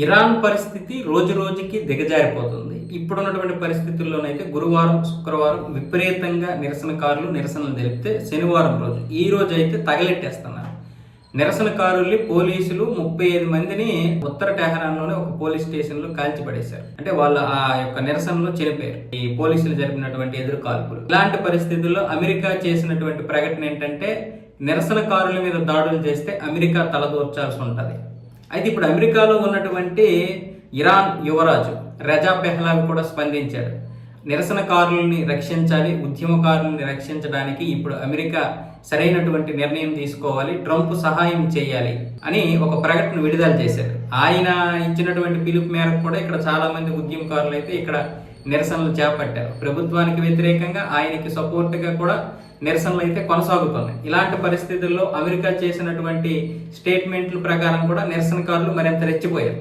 Iran పరిస్థితి రోజు రోజుకి దిగజారిపోతుంది. ఇప్పుడున్నటువంటి పరిస్థితుల్లోనైతే గురువారం, శుక్రవారం విపరీతంగా నిరసనకారులు నిరసనలు తెలిపితే శనివారం రోజు ఈ రోజు అయితే తగలెట్టేస్తున్నారు. నిరసనకారుల్ని పోలీసులు 35 మందిని ఉత్తర టెహరాన్లోనే ఒక పోలీస్ స్టేషన్లో కాల్చిపడేశారు. అంటే వాళ్ళు ఆ యొక్క నిరసనలో చనిపోయారు. ఈ పోలీసులు జరిపినటువంటి ఎదురు కాల్పులు. ఇలాంటి పరిస్థితుల్లో అమెరికా చేసినటువంటి ప్రకటన ఏంటంటే నిరసనకారుల మీద దాడులు చేస్తే అమెరికా తలదూర్చాల్సి ఉంటుంది. అయితే ఇప్పుడు అమెరికాలో ఉన్నటువంటి ఇరాన్ యువరాజు రజా పెహ్లావి కూడా స్పందించాడు. నిరసనకారుల్ని రక్షించాలి, ఉద్యమకారుల్ని రక్షించడానికి ఇప్పుడు అమెరికా సరైనటువంటి నిర్ణయం తీసుకోవాలి, ట్రంప్ సహాయం చేయాలి అని ఒక ప్రకటన విడుదల చేశారు. ఆయన ఇచ్చినటువంటి పిలుపు మేరకు కూడా ఇక్కడ చాలా మంది ఉద్యమకారులు అయితే ఇక్కడ నిరసనలు చేపట్టారు. ప్రభుత్వానికి వ్యతిరేకంగా ఆయనకి సపోర్ట్గా కూడా నిరసనలు అయితే కొనసాగుతున్నాయి. ఇలాంటి పరిస్థితుల్లో అమెరికా చేసినటువంటి స్టేట్మెంట్ల ప్రకారం కూడా నిరసనకారులు మరింత రెచ్చిపోయారు.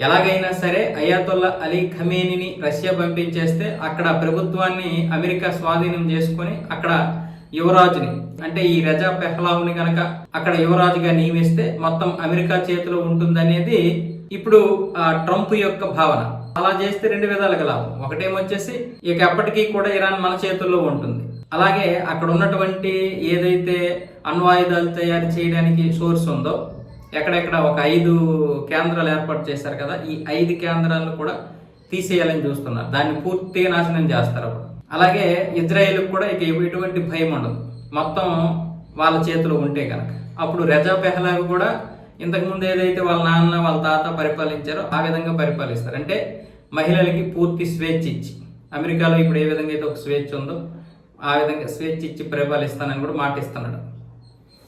ఎలాగైనా సరే అయాతొల్లా అలీ ఖమేనీని రష్యా పంపించేస్తే అక్కడ ప్రభుత్వాన్ని అమెరికా స్వాధీనం చేసుకొని అక్కడ యువరాజుని అంటే ఈ రజా పెహ్లావ్ని కనుక అక్కడ యువరాజుగా నియమిస్తే మొత్తం అమెరికా చేతిలో ఉంటుందనేది ఇప్పుడు ట్రంప్ యొక్క భావన. అలా చేస్తే 2 విధాలుగా లాభం. ఒకటేమొచ్చేసి ఇక ఎప్పటికీ కూడా ఇరాన్ మన చేతుల్లో ఉంటుంది. అలాగే అక్కడ ఉన్నటువంటి ఏదైతే అణ్వాయుధాలు తయారు చేయడానికి సోర్స్ ఉందో ఎక్కడెక్కడ ఒక 5 కేంద్రాలు ఏర్పాటు చేశారు కదా, ఈ 5 కేంద్రాలను కూడా తీసేయాలని చూస్తున్నారు. దాన్ని పూర్తిగా నాశనం చేస్తారు. అలాగే ఇజ్రాయెల్కి కూడా ఇక ఎటువంటి భయం ఉండదు మొత్తం వాళ్ళ చేతిలో ఉంటే కనుక. అప్పుడు రజా పెహ్లావి కూడా ఇంతకుముందు ఏదైతే వాళ్ళ నాన్న వాళ్ళ తాత పరిపాలించారో ఆ విధంగా పరిపాలిస్తారు. అంటే మహిళలకి పూర్తి స్వేచ్ఛ ఇచ్చి, అమెరికాలో ఇప్పుడు ఏ విధంగా అయితే ఒక స్వేచ్ఛ ఉందో ఆ విధంగా స్వేచ్ఛ ఇచ్చి పరిపాలిస్తానని కూడా మాటిస్తున్నాడు.